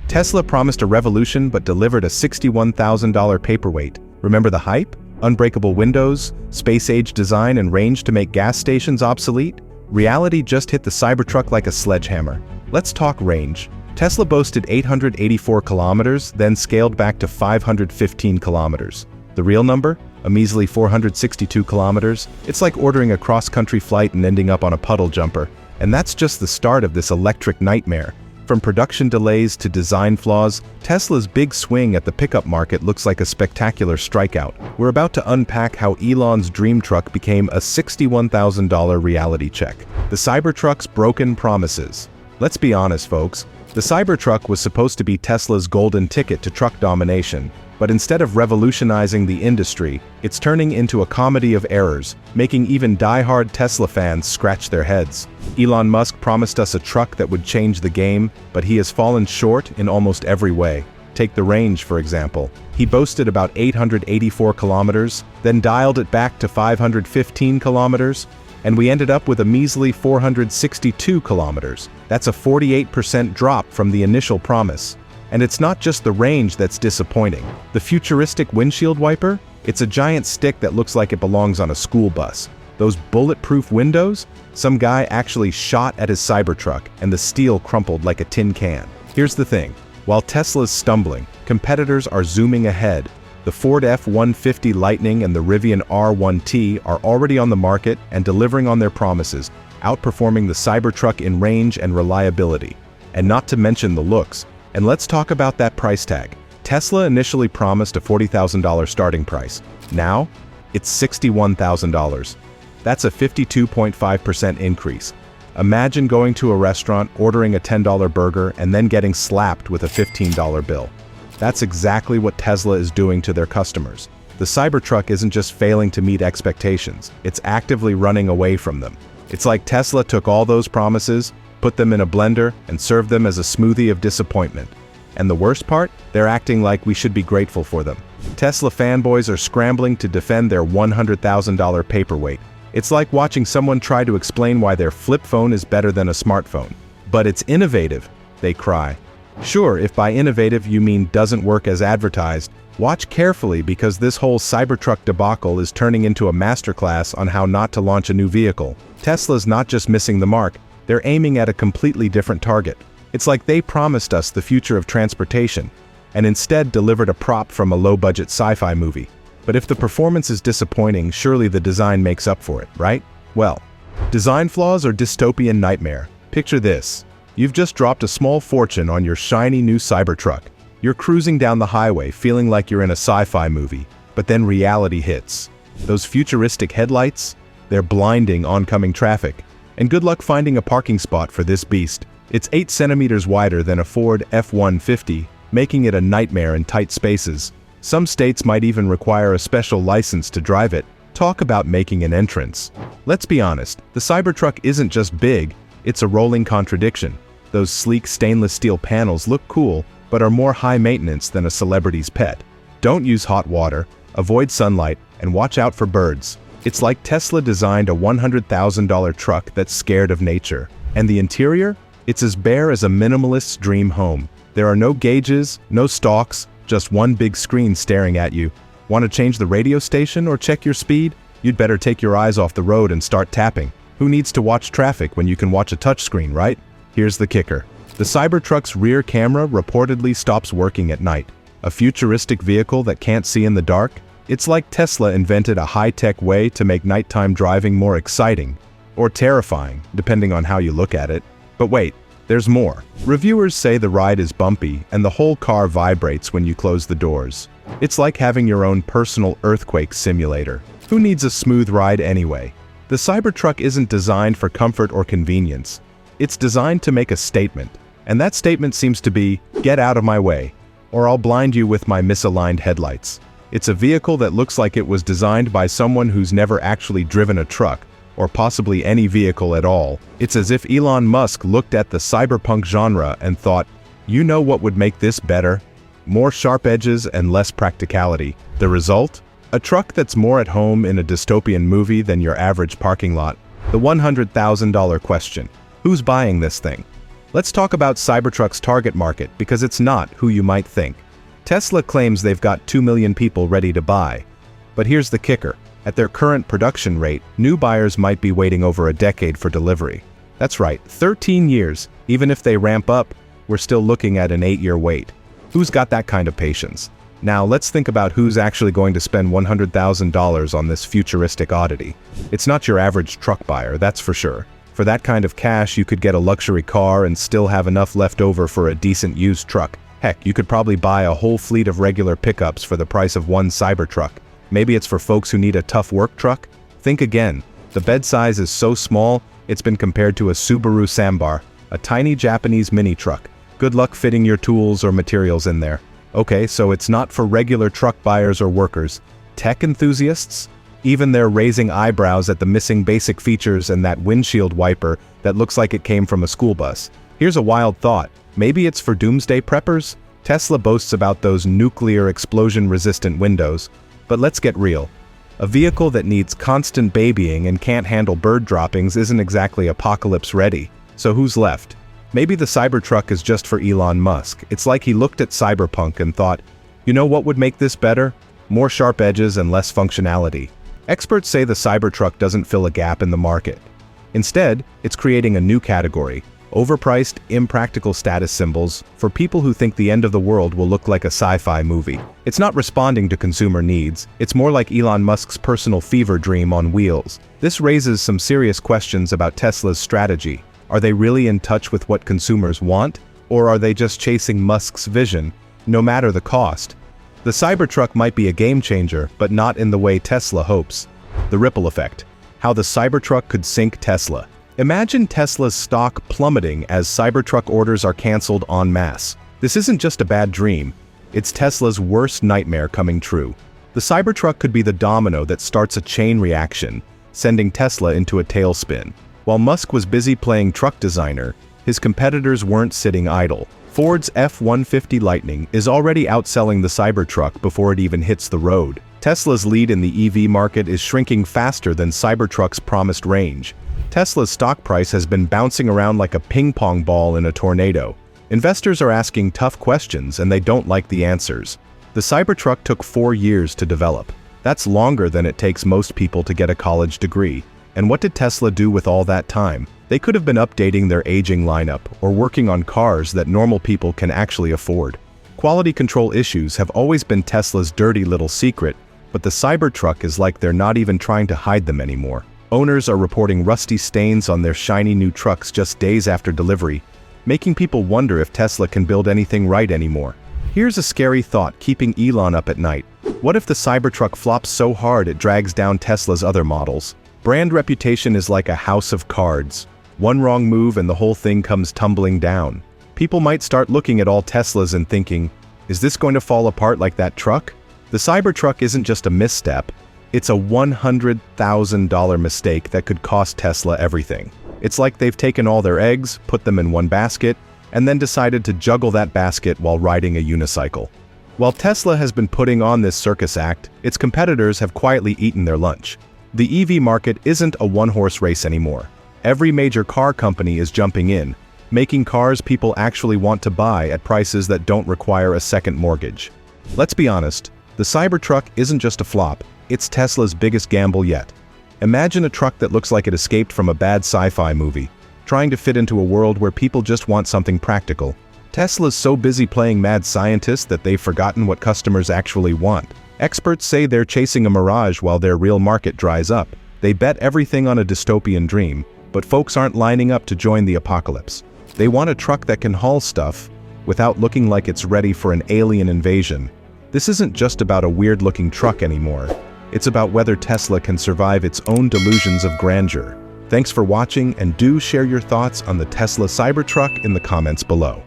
Tesla promised a revolution but delivered a $61,000 paperweight. Remember the hype? Unbreakable windows, space-age design, and range to make gas stations obsolete? Reality just hit the Cybertruck like a sledgehammer. Let's talk range. Tesla boasted 884 kilometers, then scaled back to 515 kilometers. The real number? A measly 462 kilometers. It's like ordering a cross-country flight and ending up on a puddle jumper. And that's just the start of this electric nightmare. From production delays to design flaws, Tesla's big swing at the pickup market looks like a spectacular strikeout. We're about to unpack how Elon's dream truck became a $61,000 reality check. The Cybertruck's broken promises. Let's be honest, folks. The Cybertruck was supposed to be Tesla's golden ticket to truck domination. But instead of revolutionizing the industry, it's turning into a comedy of errors, making even die-hard Tesla fans scratch their heads. Elon Musk promised us a truck that would change the game, but he has fallen short in almost every way. Take the range, for example. He boasted about 884 kilometers, then dialed it back to 515 kilometers, and we ended up with a measly 462 kilometers. That's a 48% drop from the initial promise. And it's not just the range that's disappointing. The futuristic windshield wiper? It's a giant stick that looks like it belongs on a school bus. Those bulletproof windows? Some guy actually shot at his Cybertruck and the steel crumpled like a tin can. Here's the thing. While Tesla's stumbling, competitors are zooming ahead. The Ford F-150 Lightning and the Rivian R1T are already on the market and delivering on their promises, outperforming the Cybertruck in range and reliability. And not to mention the looks. And let's talk about that price tag. Tesla initially promised a $40,000 starting price. Now, it's $61,000. That's a 52.5% increase. Imagine going to a restaurant, ordering a $10 burger, and then getting slapped with a $15 bill. That's exactly what Tesla is doing to their customers. The Cybertruck isn't just failing to meet expectations, it's actively running away from them. It's like Tesla took all those promises, put them in a blender, and served them as a smoothie of disappointment. And the worst part? They're acting like we should be grateful for them. Tesla fanboys are scrambling to defend their $100,000 paperweight. It's like watching someone try to explain why their flip phone is better than a smartphone. But it's innovative, they cry. Sure, if by innovative you mean doesn't work as advertised, watch carefully because this whole Cybertruck debacle is turning into a masterclass on how not to launch a new vehicle. Tesla's not just missing the mark, they're aiming at a completely different target. It's like they promised us the future of transportation, and instead delivered a prop from a low-budget sci-fi movie. But if the performance is disappointing, surely the design makes up for it, right? Well, design flaws or dystopian nightmare. Picture this. You've just dropped a small fortune on your shiny new Cybertruck. You're cruising down the highway feeling like you're in a sci-fi movie, but then reality hits. Those futuristic headlights? They're blinding oncoming traffic. And good luck finding a parking spot for this beast. It's 8 centimeters wider than a Ford F-150, making it a nightmare in tight spaces. Some states might even require a special license to drive it. Talk about making an entrance. Let's be honest, the Cybertruck isn't just big, it's a rolling contradiction. Those sleek stainless steel panels look cool, but are more high maintenance than a celebrity's pet. Don't use hot water, avoid sunlight, and watch out for birds. It's like Tesla designed a $100,000 truck that's scared of nature. And the interior? It's as bare as a minimalist's dream home. There are no gauges, no stalks, just one big screen staring at you. Want to change the radio station or check your speed? You'd better take your eyes off the road and start tapping. Who needs to watch traffic when you can watch a touchscreen, right? Here's the kicker. The Cybertruck's rear camera reportedly stops working at night. A futuristic vehicle that can't see in the dark? It's like Tesla invented a high-tech way to make nighttime driving more exciting, or terrifying, depending on how you look at it. But wait, there's more. Reviewers say the ride is bumpy and the whole car vibrates when you close the doors. It's like having your own personal earthquake simulator. Who needs a smooth ride anyway? The Cybertruck isn't designed for comfort or convenience. It's designed to make a statement. And that statement seems to be, get out of my way, or I'll blind you with my misaligned headlights. It's a vehicle that looks like it was designed by someone who's never actually driven a truck, or possibly any vehicle at all. It's as if Elon Musk looked at the cyberpunk genre and thought, you know what would make this better? More sharp edges and less practicality. The result? A truck that's more at home in a dystopian movie than your average parking lot. The $100,000 question. Who's buying this thing? Let's talk about Cybertruck's target market because it's not who you might think. Tesla claims they've got 2 million people ready to buy. But here's the kicker. At their current production rate, new buyers might be waiting over a decade for delivery. That's right, 13 years. Even if they ramp up, we're still looking at an 8-year wait. Who's got that kind of patience? Now let's think about who's actually going to spend $100,000 on this futuristic oddity. It's not your average truck buyer, that's for sure. For that kind of cash, you could get a luxury car and still have enough left over for a decent used truck. Heck, you could probably buy a whole fleet of regular pickups for the price of one Cybertruck. Maybe it's for folks who need a tough work truck? Think again. The bed size is so small, it's been compared to a Subaru Sambar, a tiny Japanese mini truck. Good luck fitting your tools or materials in there. Okay, so it's not for regular truck buyers or workers. Tech enthusiasts? Even they're raising eyebrows at the missing basic features and that windshield wiper that looks like it came from a school bus. Here's a wild thought. Maybe it's for doomsday preppers? Tesla boasts about those nuclear explosion-resistant windows. But let's get real. A vehicle that needs constant babying and can't handle bird droppings isn't exactly apocalypse-ready. So who's left? Maybe the Cybertruck is just for Elon Musk. It's like he looked at Cyberpunk and thought, you know what would make this better? More sharp edges and less functionality. Experts say the Cybertruck doesn't fill a gap in the market. Instead, it's creating a new category, overpriced, impractical status symbols for people who think the end of the world will look like a sci-fi movie. It's not responding to consumer needs, it's more like Elon Musk's personal fever dream on wheels. This raises some serious questions about Tesla's strategy. Are they really in touch with what consumers want? Or are they just chasing Musk's vision, no matter the cost? The Cybertruck might be a game changer, but not in the way Tesla hopes. The ripple effect. How the Cybertruck could sink Tesla. Imagine Tesla's stock plummeting as Cybertruck orders are canceled en masse. This isn't just a bad dream, it's Tesla's worst nightmare coming true. The Cybertruck could be the domino that starts a chain reaction, sending Tesla into a tailspin. While Musk was busy playing truck designer, his competitors weren't sitting idle. Ford's F-150 Lightning is already outselling the Cybertruck before it even hits the road. Tesla's lead in the EV market is shrinking faster than Cybertruck's promised range. Tesla's stock price has been bouncing around like a ping-pong ball in a tornado. Investors are asking tough questions and they don't like the answers. The Cybertruck took 4 years to develop. That's longer than it takes most people to get a college degree. And what did Tesla do with all that time? They could have been updating their aging lineup or working on cars that normal people can actually afford. Quality control issues have always been Tesla's dirty little secret, but the Cybertruck is like they're not even trying to hide them anymore. Owners are reporting rusty stains on their shiny new trucks just days after delivery, making people wonder if Tesla can build anything right anymore. Here's a scary thought keeping Elon up at night. What if the Cybertruck flops so hard it drags down Tesla's other models? Brand reputation is like a house of cards. One wrong move and the whole thing comes tumbling down. People might start looking at all Teslas and thinking, is this going to fall apart like that truck? The Cybertruck isn't just a misstep, it's a $100,000 mistake that could cost Tesla everything. It's like they've taken all their eggs, put them in one basket, and then decided to juggle that basket while riding a unicycle. While Tesla has been putting on this circus act, its competitors have quietly eaten their lunch. The EV market isn't a one-horse race anymore. Every major car company is jumping in, making cars people actually want to buy at prices that don't require a second mortgage. Let's be honest, the Cybertruck isn't just a flop, it's Tesla's biggest gamble yet. Imagine a truck that looks like it escaped from a bad sci-fi movie, trying to fit into a world where people just want something practical. Tesla's so busy playing mad scientist that they've forgotten what customers actually want. Experts say they're chasing a mirage while their real market dries up. They bet everything on a dystopian dream, but folks aren't lining up to join the apocalypse. They want a truck that can haul stuff without looking like it's ready for an alien invasion. This isn't just about a weird-looking truck anymore. It's about whether Tesla can survive its own delusions of grandeur. Thanks for watching, and do share your thoughts on the Tesla Cybertruck in the comments below.